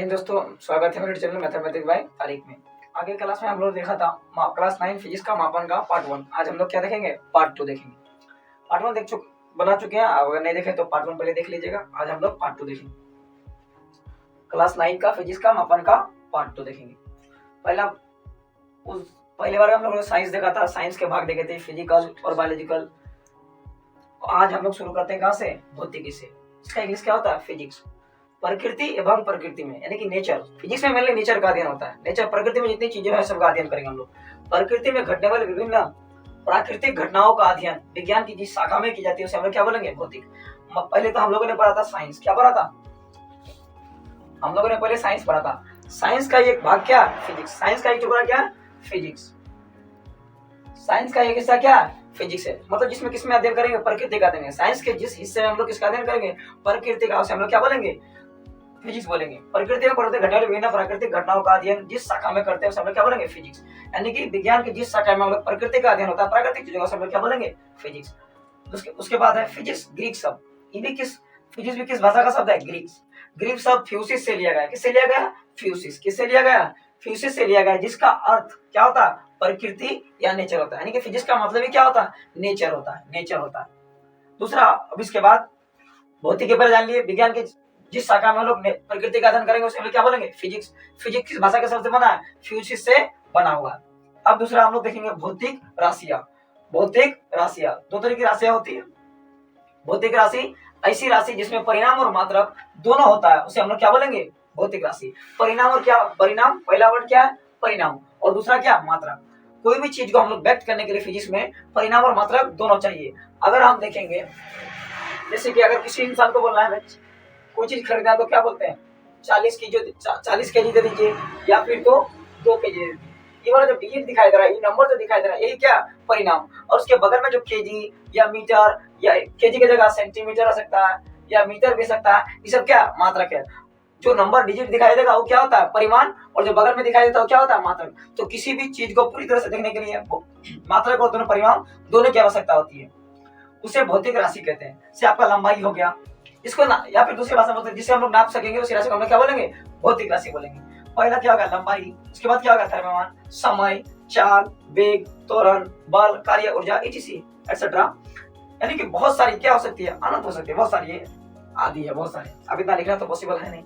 हिंद दोस्तों, स्वागत है मेरे चैनल मैथमेटिक्स बाय तारिक में। आगे क्लास में हम लोग देखा था क्लास 9 फिजिक्स का मापन का पार्ट 1। आज हम लोग क्या देखेंगे? पार्ट 2 देखेंगे। पार्ट 1 बना चुके हैं, अगर नहीं देखे तो पार्ट 1 पहले देख लीजिएगा। आज हम लोग पार्ट 2 देखेंगे। क्लास 9 का फिजिक्स का मापन का पार्ट 2 देखेंगे। पहले बार हम लोग साइंस देखा था, साइंस के भाग देखे थे, फिजिकल और बायोलॉजिकल। आज हम लोग शुरू करते हैं कहाँ से? भौतिकी से। इसका इंग्लिश क्या होता है? फिजिक्स। प्रकृति एवं प्रकृति में, यानी कि नेचर। फिजिक्स में मेनली नेचर का अध्ययन होता है। नेचर, प्रकृति में जितनी चीजें हैं सबका अध्ययन करेंगे हम लोग। प्रकृति में घटने वाले विभिन्न प्राकृतिक घटनाओं का अध्ययन विज्ञान की जिस शाखा में की जाती है उसे हम लोग क्या बोलेंगे? भौतिक। पहले तो हम लोगों ने पढ़ा था साइंस। क्या पढ़ा था हम लोगों ने? पहले साइंस पढ़ा था। साइंस का एक भाग क्या? फिजिक्स। साइंस का एक टुकड़ा क्या? फिजिक्स। साइंस का एक हिस्सा क्या? फिजिक्स है। मतलब जिसमें किसमें अध्ययन करेंगे? प्रकृति का अध्ययन। साइंस के जिस हिस्से में हम लोग किसका अध्ययन करेंगे? प्रकृति का, उसे हम लोग क्या बोलेंगे? फिजिक्स बोलेंगे। प्रकृति में बढ़ते घटने वाली विभिन्न प्राकृतिक घटनाओं का अध्ययन जिस शाखा में करते हैं उसे हम लोग क्या बोलेंगे? फिजिक्स। यानी कि विज्ञान की जिस शाखा में हम लोग प्रकृति का अध्ययन होता है, प्राकृतिक चीजों का, उसे हम लोग क्या बोलेंगे? फिजिक्स। उसके बाद है फिजिक्स। ग्रीक शब्द। फिजिक्स भी किस भाषा का शब्द है? ग्रीक शब्द फ्यूसिस से लिया गया। किससे लिया गया? फ्यूसिस। किससे लिया गया? फ्यूसिस से लिया गया, जिसका अर्थ क्या होता है? प्रकृति या नेचर होता है। यानी कि फिजिक्स का मतलब ही क्या होता है? नेचर होता है। नेचर होता है। दूसरा, अब इसके बाद भौतिकी पर जान लिए। विज्ञान के जिस शाखा में हम लोग प्रकृति का अध्ययन करेंगे उसे हम लोग क्या बोलेंगे? फिजिक्स। फिजिक्स किस भाषा के शब्द से बना है? फ्यूसिस से बना हुआ है। अब दूसरा हम लोग देखेंगे भौतिक राशियां। भौतिक राशियां दो तरह की राशियां होती है। भौतिक राशि ऐसी राशि जिसमें परिणाम और मात्रक दोनों होता है, उसे हम लोग क्या बोलेंगे? भौतिक राशि। परिणाम और क्या? परिणाम, पहला वर्ड क्या है? परिणाम। और दूसरा क्या? मात्रक। कोई भी चीज को हम लोग व्यक्त करने के लिए फिजिक्स में परिणाम और मात्रक दोनों चाहिए। अगर हम देखेंगे, जैसे कि अगर किसी इंसान को बोलना है कोई चीज खरीदना है तो क्या बोलते हैं? 40 केजी दे दीजिए, या फिर तो 2 केजी दे दीजिए। ये वाला जो डिजिट दिखाई दे रहा है, ये नंबर जो दिखाई दे रहा है, यही क्या? परिणाम। और उसके बगल में जो केजी या मीटर, या केजी की जगह सेंटीमीटर आ सकता है या मीटर भी सकता है, ये सब क्या? मात्रक है। जो नंबर डिजिट दिखाई देगा वो क्या होता है? परिमाण। और जो बगल में दिखाई देता है वो क्या होता है? मात्रक। तो किसी भी चीज को पूरी तरह से देखने के लिए मात्रक और दोनों परिमाण दोनों की आवश्यकता होती है। उसे भौतिक राशि कहते हैं। जैसे आपका लंबाई हो गया, इसको ना, या फिर दूसरी भाषा में जिसे हम लोग नाप सकेंगे उस राशि को हम लोग क्या बोलेंगे? भौतिक राशि बोलेंगे। पहला क्या होगा? लंबाई। उसके बाद क्या होगा? द्रव्यमान, समय, चाल, वेग, त्वरण, बल, कार्य ऊर्जा, etc एक्सेट्रा। यानी कि बहुत सारी क्या हो सकती है? अनंत हो सकती है। बहुत सारी आदि है, बहुत सारी। अब इतना लिखना तो पॉसिबल है नहीं।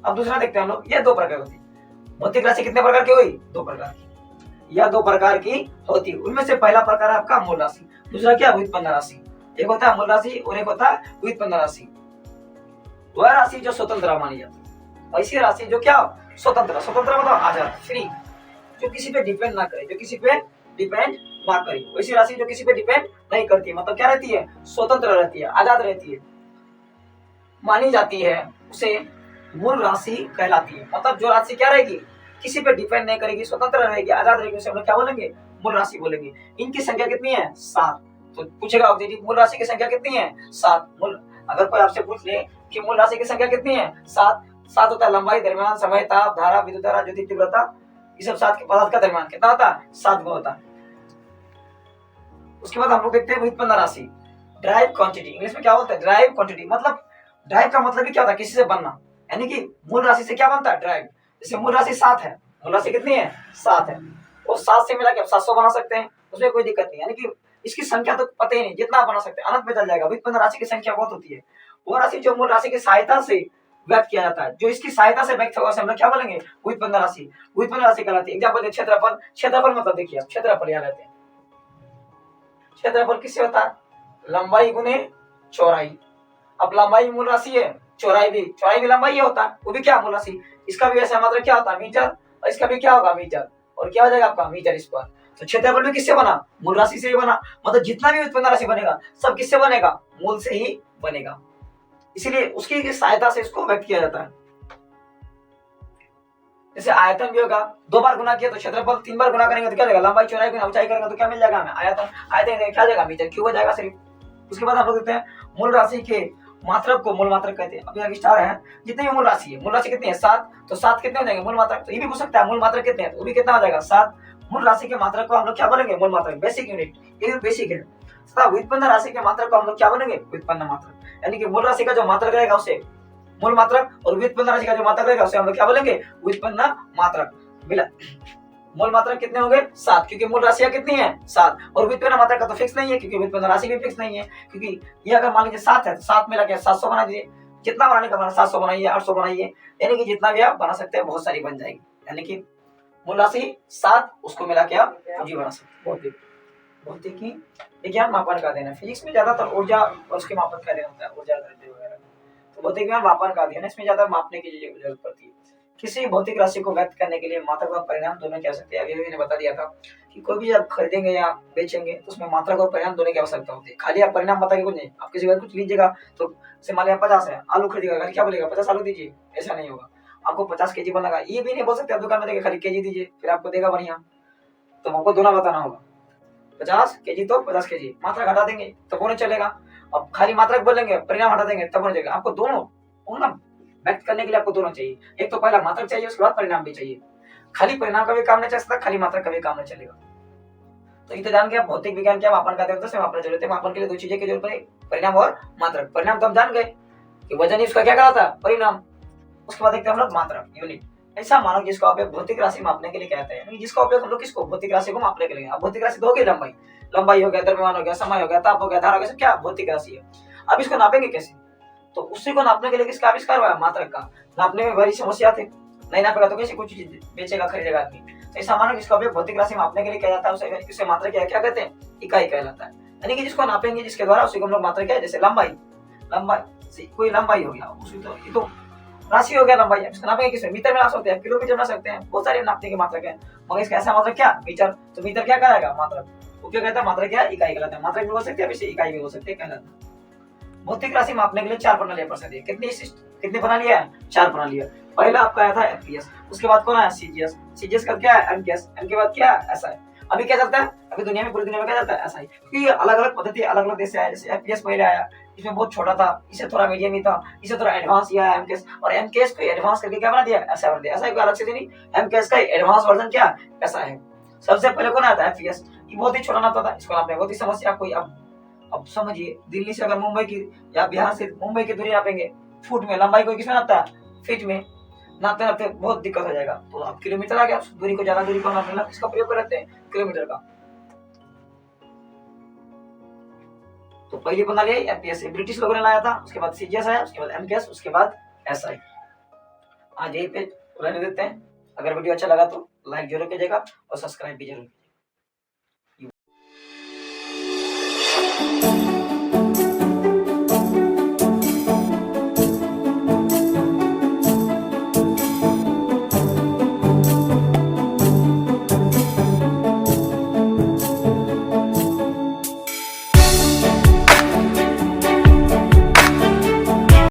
अब दूसरा देखते हैं हम लोग। ये 2 प्रकार होती है। भौतिक राशि कितने प्रकार की हुई? 2 प्रकार की। यह 2 प्रकार की होती है। उनमें से पहला प्रकार है आपका मूल राशि। दूसरा क्या? व्युत्पन्न राशि। एक होता है मूल राशि और एक होता है व्युत्पन्न राशि। वह राशि जो स्वतंत्र मानी जाती है। ऐसी राशि जो क्या? स्वतंत्र। स्वतंत्र मतलब आजाद, फ्री, जो किसी पे डिपेंड ना करे, जो किसी पे डिपेंड ना करे। वैसी राशि जो किसी पे डिपेंड नहीं करती है, मतलब क्या रहती है? स्वतंत्र रहती है, आजाद रहती है, मानी जाती है, उसे मूल राशि कहलाती है। मतलब जो राशि क्या रहेगी? किसी पे डिपेंड नहीं करेगी, स्वतंत्र रहेगी, आजाद रहेगी, उसे हम लोग क्या बोलेंगे? मूल राशि बोलेंगे। इनकी संख्या कितनी है? 7। तो पूछेगा मूल राशि की संख्या कितनी है? 7। अगर कोई आपसे पूछ ले कि मूल राशि की संख्या कितनी है? 7। 7 होता है लंबाई, द्रव्यमान, समय, ताप, धारा, विद्युत धारा, ज्योति तीव्रता, ये सब 7 के पदार्थ का द्रव्यमान कितना होता है? 7 गुना होता है। उसके बाद हम लोग देखते हैं व्युत्पन्न राशि। Drive quantity. इंग्लिश में क्या बोलते हैं? Drive quantity. मतलब ड्राइव का मतलब क्या होता है? किसी से बनना। यानी कि मूल राशि से क्या बनता है? ड्राइव। जैसे मूल राशि 7 है, मूल राशि कितनी है? 7 है। और 7 से मिला के 700 बना सकते हैं, उसमें कोई दिक्कत नहीं। यानी कि इसकी संख्या तो पता ही नहीं, जितना बना सकते हैं, अनंत में चल जाएगा। व्युत्पन्न राशि की संख्या बहुत होती है। वो राशि जो मूल राशि की सहायता से व्यक्त किया जाता है, जो इसकी सहायता से व्यक्त होगा उसे हम लोग क्या बोलेंगे? व्युत्पन्न राशि। व्युत्पन्न राशि कहलाती है। एग्जांपल क्षेत्रफल। क्षेत्रफल मतलब देखिए, आप क्षेत्रफल यहाँ लेते हैं। क्षेत्रफल किससे होता है? लंबाई गुने चौड़ाई। अब लंबाई मूल राशि है, चौड़ाई भी लंबाई होता है, वो भी क्या? मूल राशि। इसका भी ऐसा मात्रक क्या होता है? मीटर। और इसका भी क्या होगा? मीटर। और क्या हो जाएगा आपका? Meter square. तो क्षेत्रफल भी किससे बना? मूल राशि से ही बना। मतलब जितना भी व्युत्पन्न राशि बनेगा सब किससे बनेगा? मूल से ही बनेगा। इसीलिए उसकी सहायता से इसको व्यक्त किया जाता है। जैसे आयतन भी होगा, 2 बार गुना किया तो क्षेत्रफल, 3 बार गुना करेंगे तो क्या जाएगा? लंबाई, चौड़ाई गुना ऊंचाई करेंगे तो क्या मिल जाएगा हमें? आयतन। आयतन क्या जाएगा? मीटर क्यूब हो जाएगा सिर्फ। उसके बाद आप लोग देखते हैं मूल राशि के मात्रक को मूल मात्रक कहते हैं। अब यहाँ स्टार है, जितनी भी मूल राशि है, मूल राशि कितनी है? 7। तो 7 कितने हो जाएंगे? मूल मात्रक। तो ये भी पूछ सकता है मूल मात्रक कितने हैं, तो वो भी कितना हो जाएगा? 7। मूल राशि के मात्रक को हम लोग क्या बोलेंगे? मूल मात्रक, बेसिक यूनिट। ये भी बेसिक है। तथा व्युत्पन्न राशि के मात्रक को हम लोग क्या बोलेंगे? व्युत्पन्न मात्रक। यानी कि मूल राशि का जो मात्रक रहेगा उसे मूल मात्रक और व्युत्पन्न राशि का जो मात्रक रहेगा उसे हम लोग क्या बोलेंगे, व्युत्पन्न मात्रक। मिला। मूल मात्रक कितने होंगे, 7, क्योंकि मूल राशियां कितनी है, 7, और व्युत्पन्न मात्रक का तो फिक्स नहीं है क्योंकि व्युत्पन्न राशि भी फिक्स नहीं है, क्योंकि ये अगर मान लीजिए 7 है तो 7 मिला के 700 बना दीजिए, जितना बनाने का बना, 700 बनाइए, 800 बनाइए, यानी कि जितना भी आप बना सकते हैं बहुत सारी बन जाएगी, यानी कि मूल राशि 7 उसको मिला के आप पूंजी बना सकते हैं। भौतिकी विज्ञान मापन का अध्ययन है। फिजिक्स में ज्यादातर ऊर्जा और उसके मापन का अध्ययन होता है, ऊर्जा घनत्व वगैरह। तो भौतिक विज्ञान मापन का अध्ययन है, इसमें ज्यादा मापने की जरूरत पड़ती है। किसी भौतिक राशि को व्यक्त करने के लिए मात्रक और परिणाम दोनों की आवश्यकता है। अभी मैंने बता दिया था कि कोई भी जब खरीदेंगे या बेचेंगे तो उसमें मात्रक और परिणाम दोनों की आवश्यकता होती है। खाली आप परिणाम बताके कुछ नहीं, आप किसी का कुछ लीजिएगा तो जैसे मान लिया 50 है, आलू खरीदेगा, क्या बोलेगा 50 आलू दीजिए, ऐसा नहीं होगा। आपको 50 केजी बनेगा, ये भी नहीं बोल सकते आप दुकान में देखे खाली केजी दीजिए, फिर आपको देगा बढ़िया, तो आपको दोनों बताना होगा, 50 केजी तो 50 केजी, मात्रक हटा देंगे तो वो नहीं चलेगा। अब खाली मात्रक बोलेंगे, परिणाम हटा देंगे तब नहीं चलेगा। आपको दोनों व्यक्त करने के लिए आपको दोनों चाहिए, एक तो पहला मात्रक चाहिए, उसके बाद परिणाम भी चाहिए। खाली परिणाम का भी काम नहीं चल सकता, खाली मात्रक का भी काम नहीं चलेगा। तो ये तो जान गया भौतिक विज्ञान क्या मापन का होता है, मापन जरूरत है। मापन के लिए दो चीजें की जरूरत है, परिणाम और मात्रक। परिणाम तो हम जान गए कि वजन ही उसका क्या कहलाता है, परिणाम। उसके बाद देखते हैं हम लोग मात्रक, यूनिट। ऐसा मानक जिसका उपयोग भौतिक राशि मापने के लिए कहते हैं, जिसका उपयोग हम लोग किसको, भौतिक राशि को मापने के लिए। अब भौतिक राशि तो होगी लंबाई, लंबाई हो गया, द्रव्यमान हो गया, समय हो गया, ताप हो गया, धारा हो गया, सब क्या भौतिक राशि है। अब इसको नापेंगे कैसे, तो उसी को नापने के लिए किसका आविष्कार हुआ, मात्रक का। नापने में बड़ी समस्या थी, नहीं नापेगा तो कैसे कुछ चीज बेचेगा, खरीदेगा आदमी। तो ऐसा मानक जिसका उपयोग भौतिक राशि मापने के लिए किया जाता है उसे मात्रक क्या कहते हैं, इकाई कहलाता है। यानी कि जिसको नापेंगे, जिसके द्वारा उसी को हम लोग मात्रक क्या है, जैसे लंबाई, लंबाई कोई लंबाई हो गया, उसी तो ये तो राशि हो गया लंबाई। इसको नापेंगे किसमें, मीटर में नाप सकते हैं, किलोमीटर में नाप सकते हैं, बहुत सारे नापने के मात्रक है। मगर इसका ऐसा मात्रक क्या, मीटर। तो मीटर क्या कहलाएगा, मात्रक। उपयोग कहता है मात्रक क्या, इकाई कहलाता है। मात्रक भी हो सकते हैं, वैसे इकाई भी हो सकते हैं, कहलाता है। भौतिक राशि मापने के लिए 4 प्रणालियां प्रसिद्ध है। कितनी प्रणालियां है, 4 प्रणालियां। पहला आपका आया था एफपीएस, उसके बाद कौन आया, सीजीएस, सीजीएस का क्या है, एमकेएस, एम के बाद क्या है, एसआई। अभी क्या चलता है, अभी दुनिया में, पूरी दुनिया में क्या चलता है, एसआई। क्योंकि अलग अलग पद्धति अलग अलग देश से आया। जैसे एफपीएस पहले आया, इसमें बहुत छोटा था, इसे थोड़ा मीडियम ही था, इसे थोड़ा एडवांस किया है एमकेएस, और एमकेएस को एडवांस करके क्या बना दिया, एसआई बना दिया। एसआई को अलग से नहीं, एमकेएस का एडवांस वर्जन क्या, एसआई है। सबसे पहले कौन आया था, एफपीएस। ये बहुत ही छोटा नापता था, इसको नापने बहुत ही समस्या कोई। अब समझिए, दिल्ली से अगर मुंबई की या बिहार से मुंबई की दूरी नापेंगे फुट में, लंबाई को किसमें नापता है, फीट में। नापते नापते बहुत दिक्कत हो जाएगा, तो अब किलोमीटर आ गया, दूरी को, ज्यादा दूरी को नापने लगा, किसका प्रयोग करते हैं, किलोमीटर का। तो पहली प्रणाली एफपीएस ब्रिटिश लोगों ने लाया था, उसके बाद सीजीएस आया, उसके बाद एमकेएस, उसके बाद एसआई। आज यही पे रहने देते हैं। अगर वीडियो अच्छा लगा तो लाइक जरूर कीजिएगा और सब्सक्राइब भी जरूर कीजिएगा।